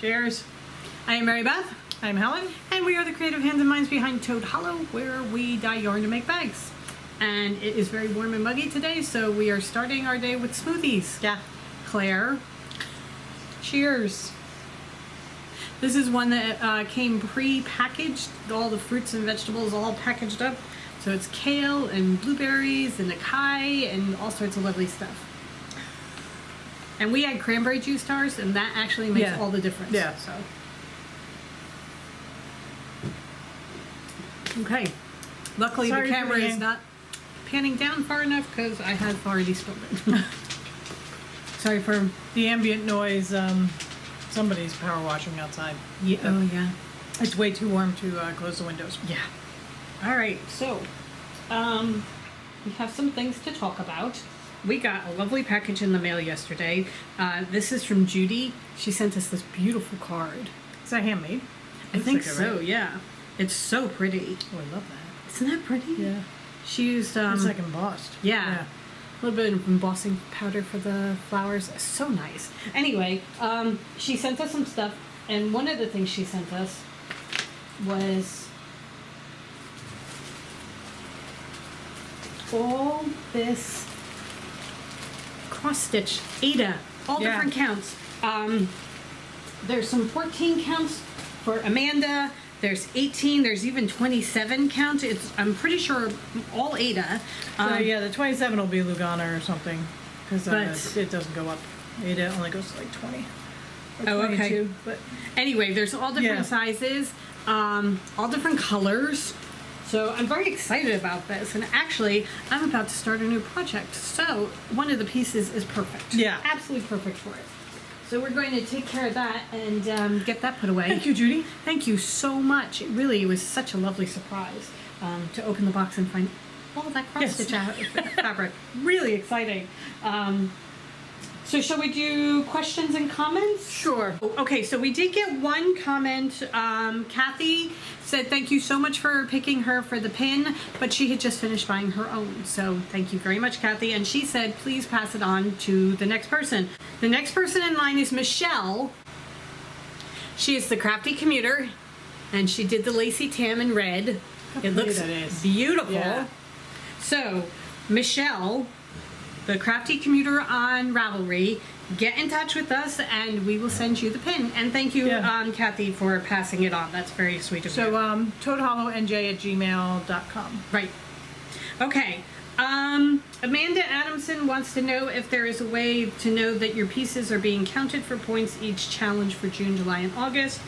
Cheers. I am Mary Beth, I'm Helen. and we are the creative hands and minds behind Toad Hollow, where we dye yarn to make bags. And it is very warm and muggy today, so we are starting our day with smoothies. Yeah. Claire, cheers. This is one that came pre-packaged, all the fruits and vegetables all packaged up. So it's kale and blueberries and acai and all sorts of lovely stuff. And we had cranberry juice to ours, and that actually makes all the difference. Yeah. So. Okay. Luckily, Sorry the camera for is not panning down far enough because I have already spilled it. Sorry for the ambient noise. Somebody's power washing outside. Yeah. Oh yeah. It's way too warm to close the windows. Yeah. All right. So, we have some things to talk about. We got a lovely package in the mail yesterday. This is from Judy. She sent us this beautiful card. Is that handmade? I think like it, so. right? Yeah. It's so pretty. Oh, I love that. Isn't that pretty? Yeah. She used It's like embossed. Yeah. A little bit of embossing powder for the flowers. So nice. Anyway, she sent us some stuff, and one of the things she sent us was all this cross stitch Ada, all Yeah. different counts. There's some 14 counts for Amanda. There's 18. There's even 27 counts. I'm pretty sure all Ada. So yeah, the 27 will be Lugana or something, because But- it doesn't go up. It only goes to like 20 or Oh, 22. okay. But Anyway, there's all different Yeah. sizes, all different colors. So I'm very excited about this. And actually, I'm about to start a new project. So one of the pieces is perfect. Yeah. Absolutely perfect for it. So we're going to take care of that and get that put away. thank you, Judy. Thank you so much. It really was such a lovely surprise to open the box and find all that cross-stitch fabric. Really exciting. So shall we do questions and comments? Sure. Okay, so we did get one comment. Kathy said thank you so much for picking her for the pin, but she had just finished buying her own. So thank you very much, Kathy. And she said please pass it on to the next person. The next person in line is Michelle. She is the Crafty commuter, and she did the lacy tam in red. It looks that is. beautiful. Yeah. So, Michelle, the Crafty commuter on Ravelry, get in touch with us and we will send you the pin. And thank you, Yeah. Kathy, for passing it on. That's very sweet of you. So toadhollowNJ@gmail.com. Right. Okay. Amanda Adamson wants to know if there is a way to know that your pieces are being counted for points each challenge for June, July, and August.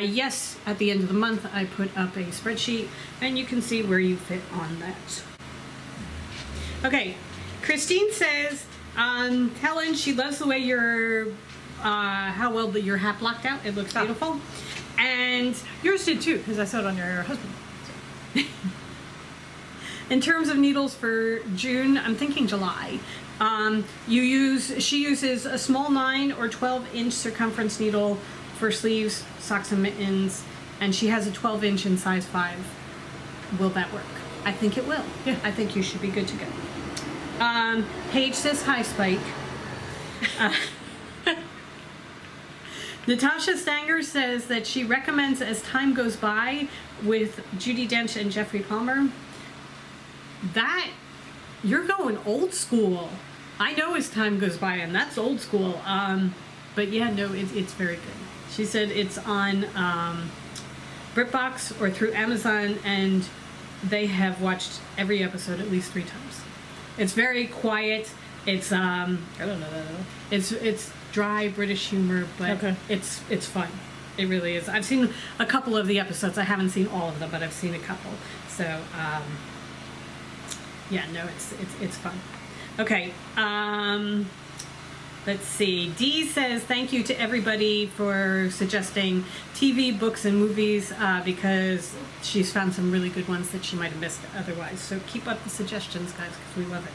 Yes, at the end of the month, I put up a spreadsheet, and you can see where you fit on that. Okay. Christine says, Helen, she loves the way how well your hat blocked out. It looks beautiful. And Yours did too, because I saw it on your husband. in terms of needles for June, I'm thinking July. She uses a small 9 or 12-inch circumference needle for sleeves, socks, and mittens, and she has a 12-inch in size 5. Will that work? I think it will. Yeah. I think you should be good to go. Paige says hi, Spike. Natasha Stanger says that she recommends As Time Goes By with Judi Dench and Jeffrey Palmer. That, you're going old school. I know As Time Goes By, and that's old school. But yeah, no, it's very good. She said it's on BritBox or through Amazon, and they have watched every episode at least 3 times. It's very quiet. It's I don't know that at all. it's dry British humor, but Okay. it's fun. It really is. I've seen a couple of the episodes. I haven't seen all of them, but I've seen a couple. So yeah, no, it's fun. Okay. Let's see. Dee says thank you to everybody for suggesting TV, books, and movies because she's found some really good ones that she might have missed otherwise. So keep up the suggestions, guys, because we love it.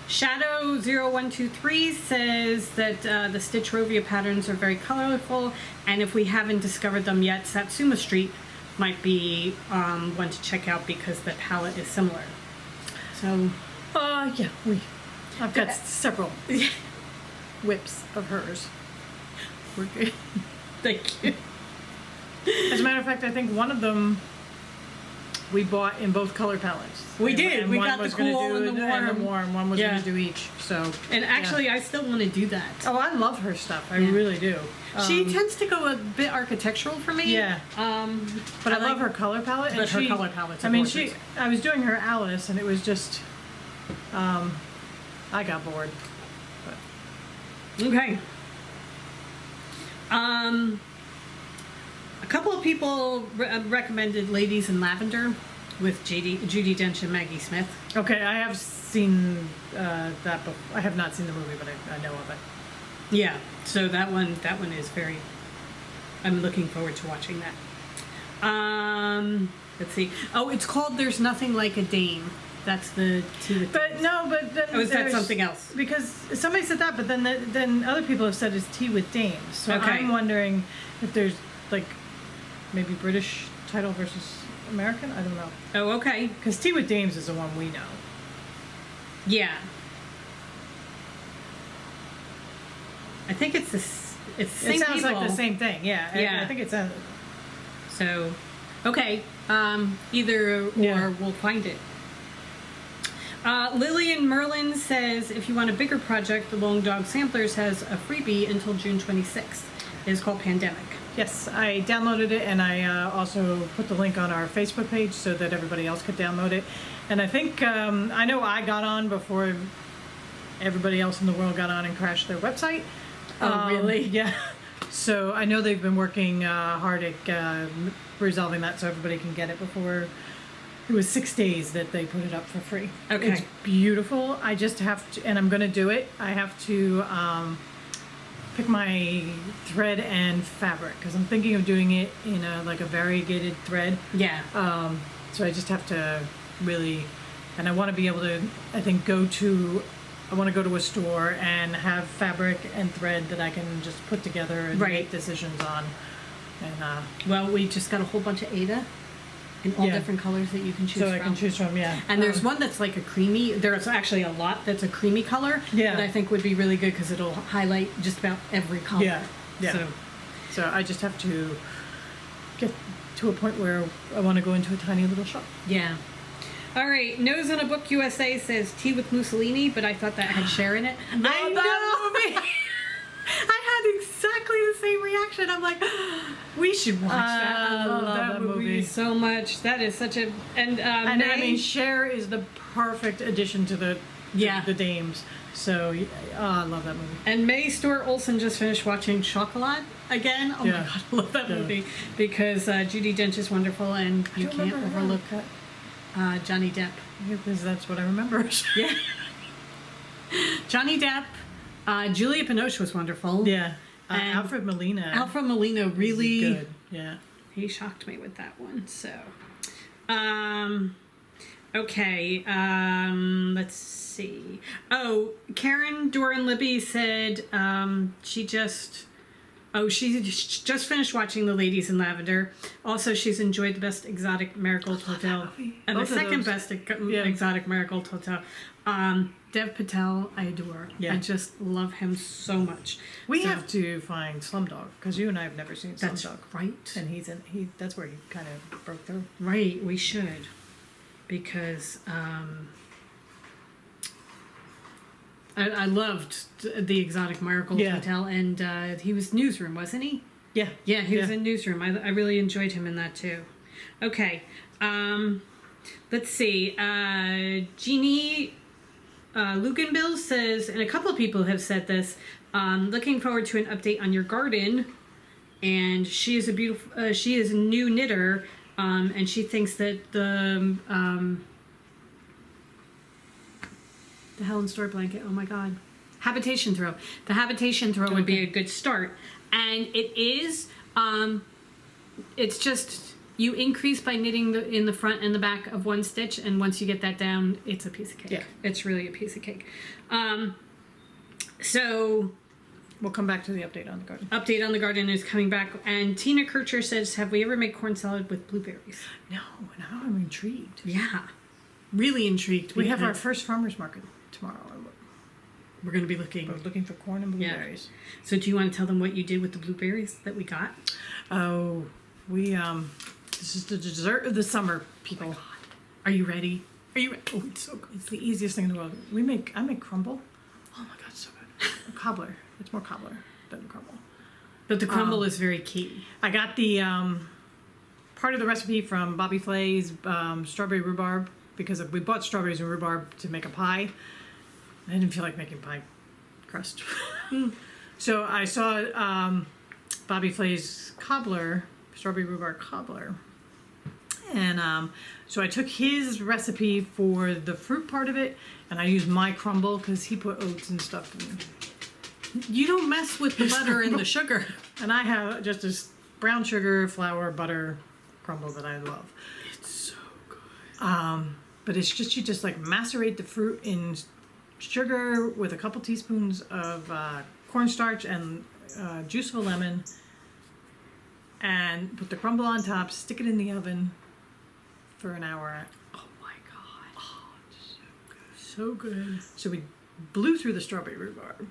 Shadow0123 says that the Stitch Rovia patterns are very colorful, and if we haven't discovered them yet, Satsuma Street might be one to check out because the palette is similar. So, Yeah, I've got several whips of hers. We're good. Thank you. As a matter of fact, I think one of them we bought in both color palettes. We did. And We one got the was gonna cool do and the it, and the warm. warm. One was Yeah. going to do each. So. And actually, yeah. I still want to do that. Oh, I love her stuff. I Yeah. really do. She tends to go a bit architectural for me. Yeah. But I love her color palette. But And her she, color palette's I mean, gorgeous. I was doing her Alice, and it was just, I got bored. But. Okay. A couple of people recommended Ladies in Lavender with Judi Dench and Maggie Smith. Okay, I have seen that before. I have not seen the movie, but I know of it. Yeah, so that one is very. I'm looking forward to watching that. Let's see. Oh, it's called "There's Nothing Like a Dame." That's the tea with. But no, but then Oh, is that there's- something else? Because somebody said that, but then other people have said it's tea with dames. So Okay. I'm wondering if there's like maybe British title versus American. I don't know. Oh, okay. Because tea with dames is the one we know. Yeah. I think it's this. It's the same It sounds like people. the same thing. Yeah. Yeah. I think it's a. So, okay. Either or Yeah. we'll find it. Lillian Merlin says, if you want a bigger project, the Long Dog Samplers has a freebie until June 26th. It is called Pandemic. Yes, I downloaded it, and I also put the link on our Facebook page so that everybody else could download it. And I think I know I got on before everybody else in the world got on and crashed their website. Oh, really? Yeah. So I know they've been working hard at resolving that so everybody can get it before. It was 6 days that they put it up for free. Okay. It's beautiful. I just have to, and I'm going to do it. I have to pick my thread and fabric because I'm thinking of doing it in a variegated thread. Yeah. So I just have to really, and I want to be able to, I think, I want to go to a store and have fabric and thread that I can just put together and Right. make decisions on. And Well, we just got a whole bunch of Ada in all Yeah. different colors that you can choose so from. I can choose from, yeah. And there's one that's like a creamy. There's actually a lot that's a creamy color. Yeah. That I think would be really good because it'll highlight just about every color. Yeah, yeah. So, So I just have to get to a point where I want to go into a tiny little shop. yeah. All right. Nose on a Book USA says Tea with Mussolini, but I thought that had Cher in it. Love I that know. I had exactly the same reaction. I'm like, we should watch that. I love that movie so much. That is such a and And I May- mean, Cher is the perfect addition to the dames. So I love that movie. And May Store Olson just finished watching Chocolat again. Oh Yeah. my god, I love that Yeah. movie because Judi Dench is wonderful and you can't overlook Johnny Depp. Because that's what I remember. Yeah, Johnny Depp. Julia Binoche was wonderful. Yeah. And Alfred Molina. Alfred Molina really good. Yeah. He shocked me with that one. So, okay. Let's see. Oh, Karen Doran Libby said she just finished watching The Ladies in Lavender. Also, she's enjoyed The Best Exotic Marigold Hotel and Both The of Second those. Best Exotic Marigold Hotel. Dev Patel, I adore. Yeah. I just love him so much. We So- have to find Slumdog because you and I have never seen That's Slumdog. right. And that's where he kind of broke through. Right, we should. Because I loved the Exotic Marigold Yeah. Hotel, and he was Newsroom, wasn't he? Yeah. Yeah, he was Yeah. in Newsroom. I really enjoyed him in that too. Okay, let's see. Jeannie Luganbill says, and a couple of people have said this, looking forward to an update on your garden. And she is she is a new knitter, and she thinks that the Helen Store blanket, oh my god, habitation throw. The habitation throw would be a good start. And it is, it's just, you increase by knitting in the front and the back of one stitch, and once you get that down, it's a piece of cake. Yeah. It's really a piece of cake. So We'll come back to the update on the garden. update on the garden is coming back, and Tina Kircher says, have we ever made corn salad with blueberries? No, now I'm intrigued. Yeah, really intrigued. We have our because- first farmer's market tomorrow. We're going to be looking. We're looking for corn and blueberries. So do you want to tell them what you did with the blueberries that we got? Oh, we this is the dessert of the summer, people. Oh my God. Are you ready? Are you ready? Oh, it's so good. It's the easiest thing in the world. I make crumble. Oh my God, so good. A cobbler. It's more cobbler than crumble. But the crumble is very key. I got the part of the recipe from Bobby Flay's strawberry rhubarb, because we bought strawberries and rhubarb to make a pie. I didn't feel like making pie crust. So I saw Bobby Flay's cobbler, strawberry rhubarb cobbler. And so I took his recipe for the fruit part of it, and I used my crumble because he put oats and stuff in. You don't mess with the butter and the sugar. And I have just this brown sugar, flour, butter crumble that I love. It's so good. But it's just, you just like macerate the fruit in sugar with a couple teaspoons of cornstarch and juice of a lemon, and put the crumble on top, stick it in the oven for an hour. Oh my God. Oh, it's So good. so we blew through the strawberry rhubarb.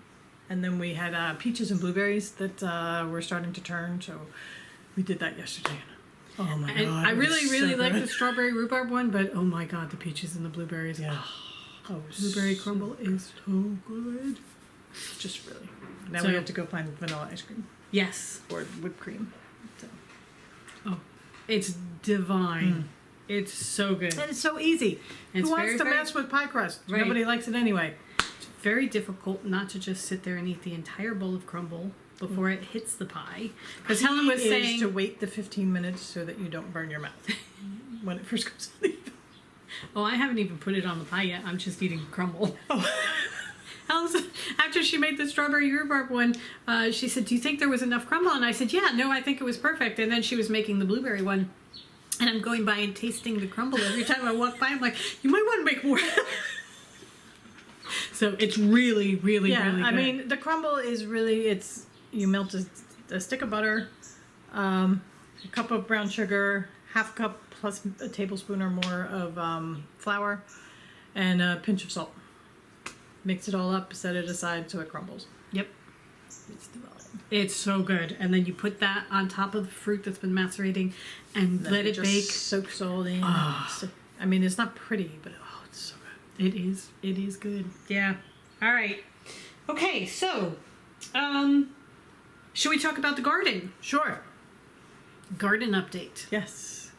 And then we had peaches and blueberries that were starting to turn, so we did that yesterday. Oh my And God. I it was really, so really like good. the strawberry rhubarb one, but oh my God, the peaches and the blueberries. Yeah. Oh, Blueberry crumble is so good. just really. Now So- we have to go find vanilla ice cream Yes. or whipped cream. So. Oh, it's divine. It's so good. And it's so easy. It's Who wants very, to very- mess with pie crust? Right. Nobody likes it anyway. It's very difficult not to just sit there and eat the entire bowl of crumble before it hits the pie. Because Helen was Key is saying, to wait the 15 minutes so that you don't burn your mouth when it first comes out. "Oh, I haven't even put it on the pie yet. I'm just eating crumble." Oh. Helen said, after she made the strawberry rhubarb one, she said, "Do you think there was enough crumble?" And I said, "Yeah, no, I think it was perfect." And then she was making the blueberry one. And I'm going by and tasting the crumble every time I walk by. I'm like, "You might want to make more." So it's really, really, Yeah, really good. I mean, the crumble is really, you melt a stick of butter, a cup of brown sugar, half cup plus a tablespoon or more of flour, and a pinch of salt. Mix it all up, set it aside so it crumbles. Yep. It's divine. It's so good. And then you put that on top of the fruit that's been macerating and Then let it just bake. soaks all in. Ah. I mean, it's not pretty, but oh, it's so good. It is. It is good. Yeah. All right. Okay, so, should we talk about the garden? Sure. Garden update. Yes.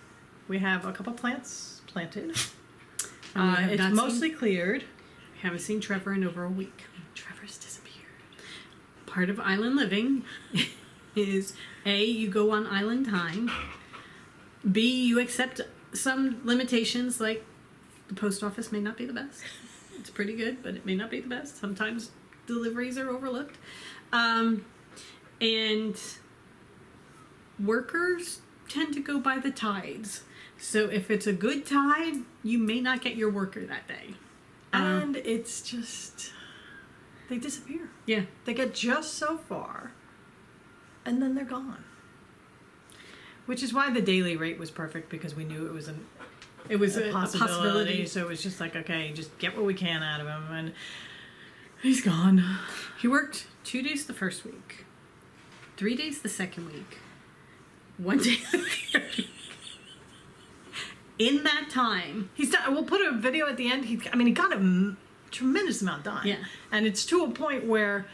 We have a couple plants planted. And we have It's not mostly cleared. Haven't seen Trevor in over a week. Trevor's disappeared. Part of island living is A, you go on island time. B, you accept some limitations, like the post office may not be the best. It's pretty good, but it may not be the best. Sometimes deliveries are overlooked. And workers tend to go by the tides. So if it's a good tide, you may not get your worker that day. And it's just, they disappear. Yeah. They get just so far, and then they're gone. Which is why the daily rate was perfect, because we knew it was a possibility. So it was just like, okay, just get what we can out of him, and he's gone. He worked 2 days the first week, 3 days the second week, 1 day the third week. In that time, He's done. We'll put a video at the end. He got a tremendous amount done. Yeah. And it's to a point where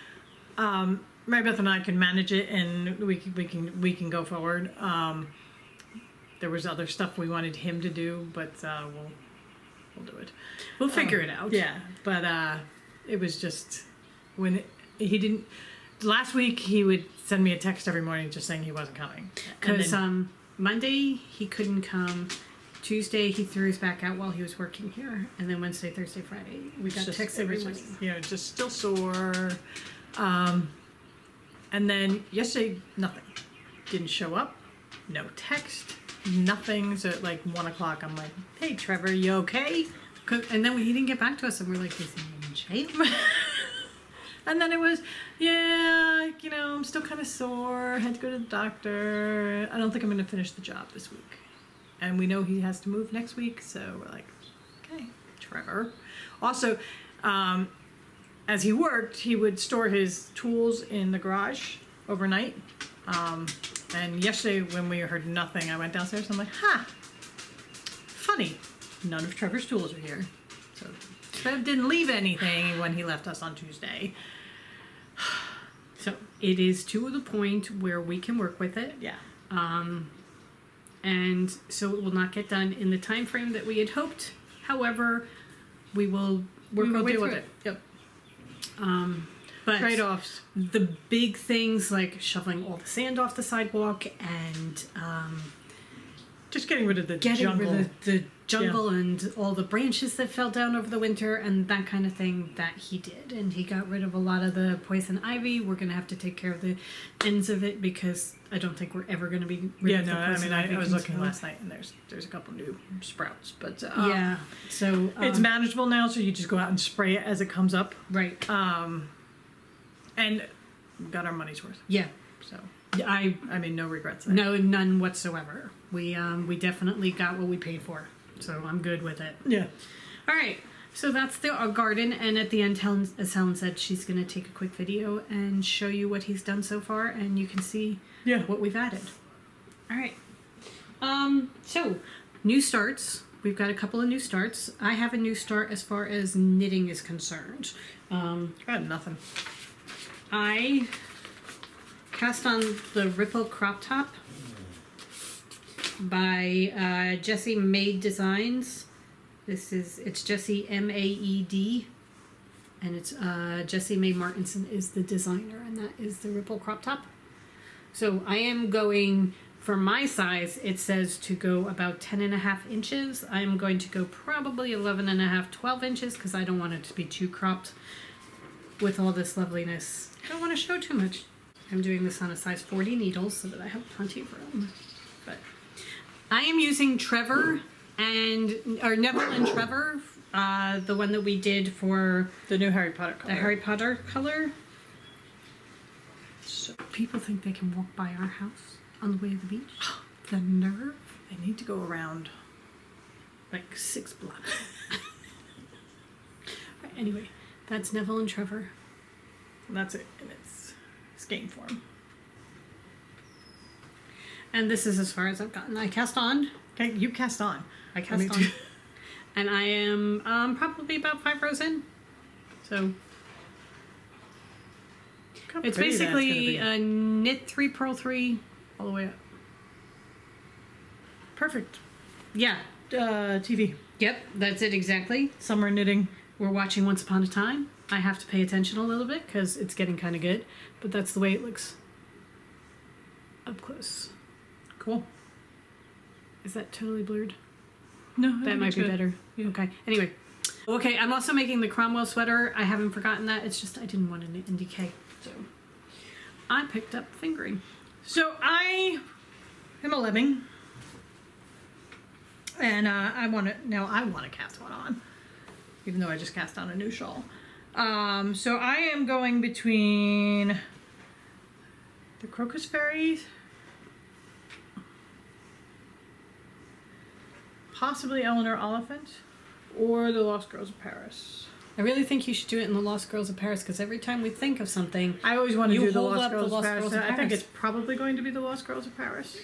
Mary Beth and I can manage it, and we can go forward. There was other stuff we wanted him to do, but we'll do it. we'll figure it out. Yeah, but it was just when he didn't. Last week he would send me a text every morning just saying he wasn't coming. And Because then- Monday he couldn't come. Tuesday he threw his back out while he was working here, and then Wednesday, Thursday, Friday we got just- texts it every was morning. just, just still sore. And then yesterday, nothing. Didn't show up. No text. Nothing. So at like 1 o'clock, I'm like, "Hey, Trevor, you okay?" And then he didn't get back to us, and we're like, "Is he in shape?" And then it was, yeah, I'm still kind of sore. Had to go to the doctor. I don't think I'm going to finish the job this week. And we know he has to move next week, so we're like, okay, Trevor. Also, as he worked, he would store his tools in the garage overnight. And yesterday when we heard nothing, I went downstairs and I'm like, funny, none of Trevor's tools are here. So Trev didn't leave anything when he left us on Tuesday. So it is to the point where we can work with it. Yeah. And so it will not get done in the time frame that we had hoped. However, we will work our way deal through with it. Yep. But Trade-offs. the big things like shoveling all the sand off the sidewalk and Just getting rid of the getting jungle. rid of the jungle and all the branches that fell down over the winter and that kind of thing that he did. And he got rid of a lot of the poison ivy. We're going to have to take care of the ends of it because I don't think we're ever going to be rid of the poison ivy. I was looking last night and there's a couple new sprouts, but yeah, so it's manageable now. So you just go out and spray it as it comes up, right. And we got our money's worth. Yeah, So I I mean, no regrets there. no, none whatsoever. We definitely got what we paid for, so I'm good with it. Yeah. All right, so that's our garden, and at the end, as Helen said, she's going to take a quick video and show you what he's done so far, and you can see what we've added. All right. So new starts. We've got a couple of new starts. I have a new start as far as knitting is concerned. I had nothing. I cast on the Ripple crop top by Jessie Made Designs. It's Jessie Maed, and it's Jessie Mae Martinson is the designer, and that is the Ripple crop top. So I am going, for my size, it says to go about 10.5 inches. I'm going to go probably 11.5, 12 inches because I don't want it to be too cropped with all this loveliness. I don't want to show too much. I'm doing this on a size 40 needle so that I have plenty of room. But I am using Neville and Trevor, the one that we did for The new Harry Potter color. the Harry Potter color. So people think they can walk by our house on the way to the beach. The nerve. They need to go around. Like 6 blocks. Right, anyway, that's Neville and Trevor. And that's it in its game form. And this is as far as I've gotten. I cast on. Okay, you cast on. I cast on. And I am probably about 5 rows in. So it's basically a knit 3, purl 3, all the way up. Perfect. Yeah. TV. Yep, that's it exactly. Summer knitting. We're watching Once Upon a Time. I have to pay attention a little bit because it's getting kind of good. But that's the way it looks up close. Cool. Is that totally blurred? No, That might be better. Yeah. Okay. Anyway. Okay, I'm also making the Cromwell sweater. I haven't forgotten that. It's just I didn't want to knit in DK. So I picked up fingering. So I am a lemming. And I want to cast one on. Even though I just cast on a new shawl. So I am going between the Crocus Fairies, possibly Eleanor Oliphant, or the Lost Girls of Paris. I really think you should do it in the Lost Girls of Paris because every time we think of something, I always want to You do the hold Lost up the Girls of Lost Paris. Girls of I think Paris. it's probably going to be the Lost Girls of Paris.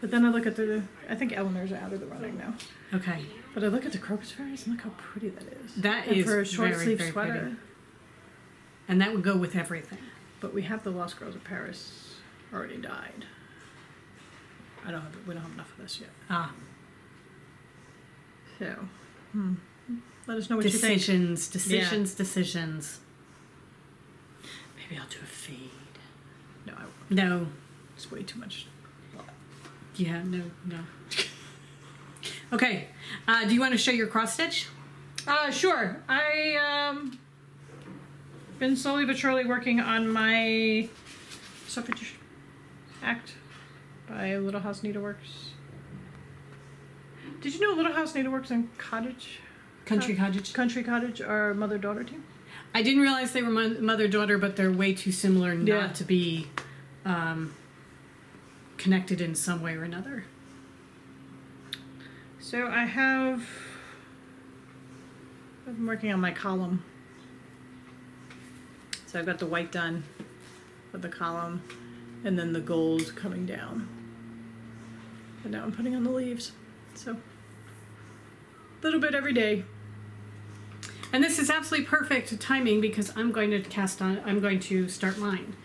But then I look at I think Eleanor's out of the running now. okay, But I look at the Crocus Fairies and look how pretty that is. that And is for a short very, sleeve very sweater. pretty. And that would go with everything. But we have the Lost Girls of Paris already dyed. We don't have enough of this yet. Ah, So, let us know what you think. decisions. Maybe I'll do a fade. No, I won't. No, It's way too much. yeah, no. Okay, do you want to show your cross stitch? Sure. I been slowly but surely working on my Suffrage Act by Little House Needleworks. Did you know Little House Needleworks and Country Cottage. Country Cottage are mother-daughter team? I didn't realize they were mother-daughter, but they're way too similar Yeah. not to be connected in some way or another. So I've been working on my column. So I've got the white done with the column and then the gold coming down. And now I'm putting on the leaves. So a little bit every day. And this is absolutely perfect timing because I'm going to start mine.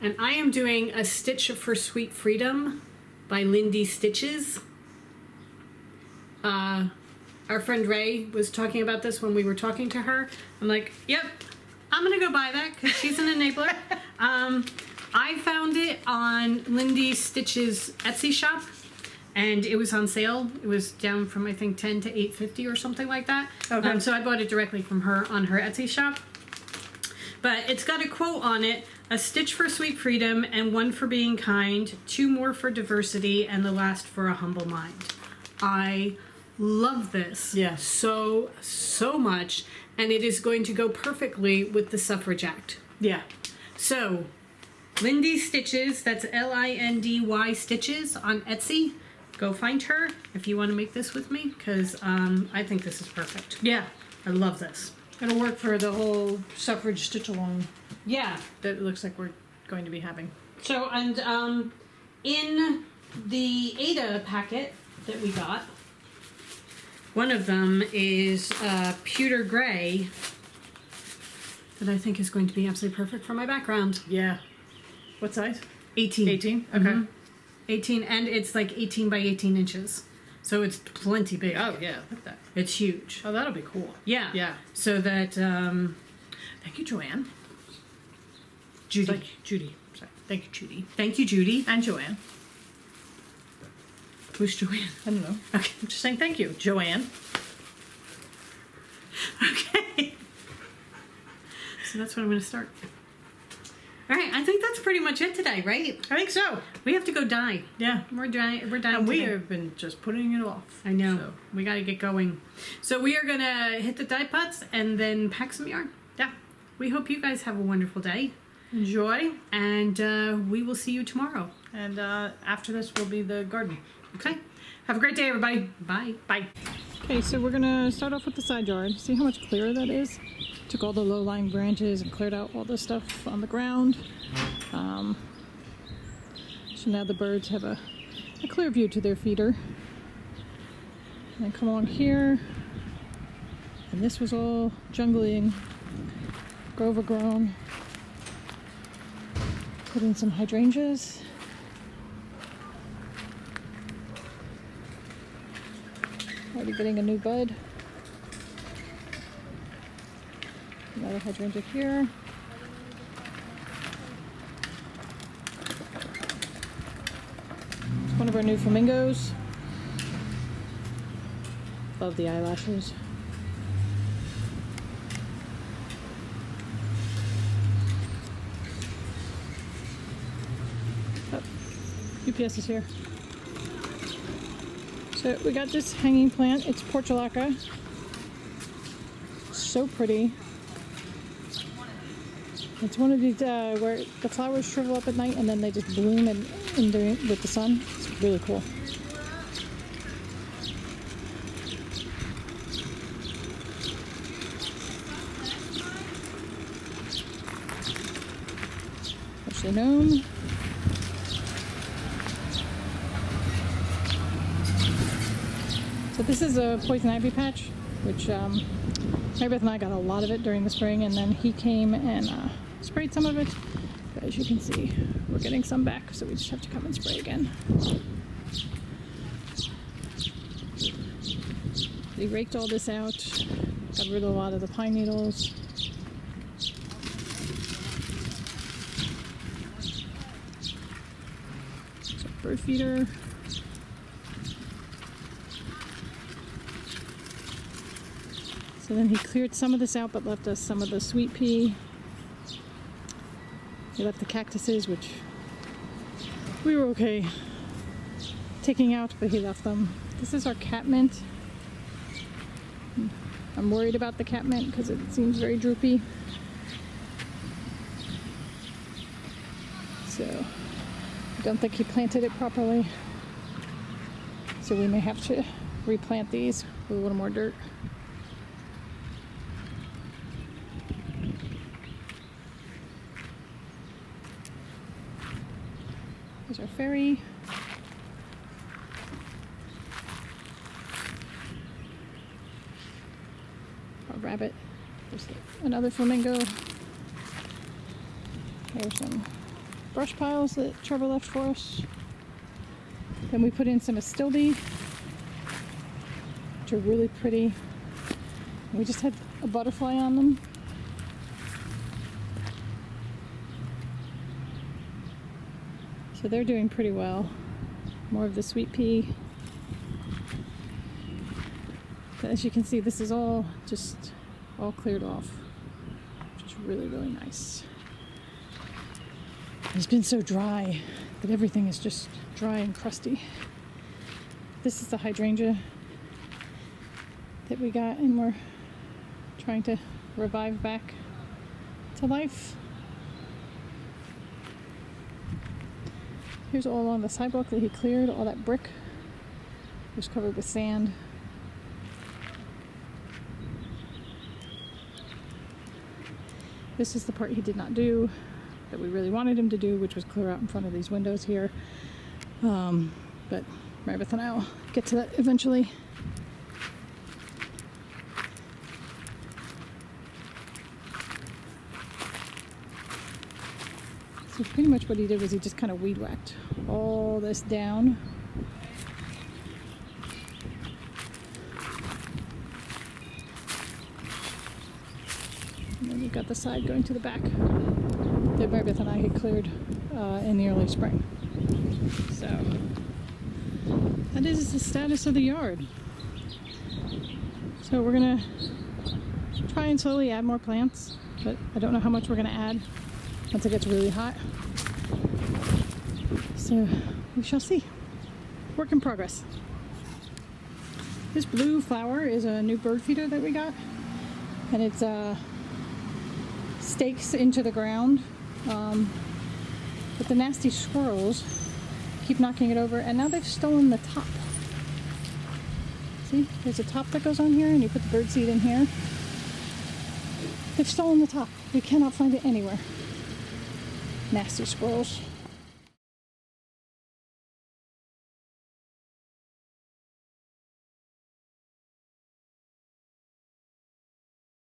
And I am doing a Stitch for Sweet Freedom by Lindy Stitches. Our friend Ray was talking about this when we were talking to her. I'm like, yep, I'm gonna go buy that because she's an enabler. I found it on Lindy Stitches Etsy shop, and it was on sale. It was down from I think $10 to $8.50 or something like that. Okay. So I bought it directly from her on her Etsy shop. But it's got a quote on it: a stitch for sweet freedom, and one for being kind, 2 more for diversity, and the last for a humble mind. I love this so much, and it is going to go perfectly with the Suffrage Act. Yeah. So, Lindy Stitches, that's Lindy Stitches on Etsy. Go find her if you want to make this with me, because I think this is perfect. Yeah. I love this. It'll work for the whole suffrage stitch along Yeah. that it looks like we're going to be having. So, and in the Ada packet that we got, one of them is pewter gray that I think is going to be absolutely perfect for my background. Yeah. What size? 18. 18? Okay. Mhm. 18, and it's like 18 by 18 inches. So it's plenty big. Oh, yeah. Look at that. It's huge. Oh, that'll be cool. Yeah. Yeah. So that, Thank you, Joanne. Judy. Like Judy. Sorry. Thank you, Judy. Thank you, Judy. And Joanne. Who's Joanne? I don't know. Okay. I'm just saying thank you, Joanne. Okay. So that's what I'm going to start. All right. I think that's pretty much it today, right? I think so. We have to go dye. Yeah. We're dying. And we today. have been just putting it off. I know. So, We got to get going. So we are going to hit the dye pots and then pack some yarn. yeah. We hope you guys have a wonderful day. Enjoy. And we will see you tomorrow. And after this will be the garden. Okay. Have a great day, everybody. Bye. Bye. Okay, so we're gonna start off with the side yard. See how much clearer that is? Took all the low-lying branches and cleared out all the stuff on the ground. So now the birds have a clear view to their feeder. And then come along here. And this was all jungly and overgrown. Put in some hydrangeas. Already getting a new bud. Another hydrangea here. It's one of our new flamingos. Love the eyelashes. Oh, UPS is here. So we got this hanging plant. It's portulaca. So pretty. It's one of these where the flowers shrivel up at night and then they just bloom with the sun. It's really cool. There's the gnome. So this is a poison ivy patch, which Mary Beth and I got a lot of it during the spring, and then he came and sprayed some of it. But as you can see, we're getting some back, so we just have to come and spray again. We raked all this out, got rid of a lot of the pine needles. So bird feeder. So then he cleared some of this out, but left us some of the sweet pea. He left the cactuses, which we were okay taking out, but he left them. This is our catmint. I'm worried about the catmint because it seems very droopy. So I don't think he planted it properly. So we may have to replant these with a little more dirt. our ferry. Our rabbit. There's another flamingo. There's some brush piles that Trevor left for us. Then we put in some astilbe, which are really pretty. We just had a butterfly on them. So they're doing pretty well. More of the sweet pea. But as you can see, this is all just all cleared off, which is really, really nice. It's been so dry that everything is just dry and crusty. This is the hydrangea that we got, and we're trying to revive back to life. Here's all along the sidewalk that he cleared. All that brick was covered with sand. This is the part he did not do that we really wanted him to do, which was clear out in front of these windows here. But Meredith and I will get to that eventually. So pretty much what he did was he just kind of weed whacked all this down. And then you've got the side going to the back that Meredith and I had cleared in the early spring. So that is the status of the yard. So we're gonna try and slowly add more plants, but I don't know how much we're gonna add once it gets really hot. So we shall see. Work in progress. This blue flower is a new bird feeder that we got, and it's stakes into the ground. But the nasty squirrels keep knocking it over, and now they've stolen the top. See, there's a top that goes on here, and you put the bird seed in here. They've stolen the top. We cannot find it anywhere. Nasty squirrels.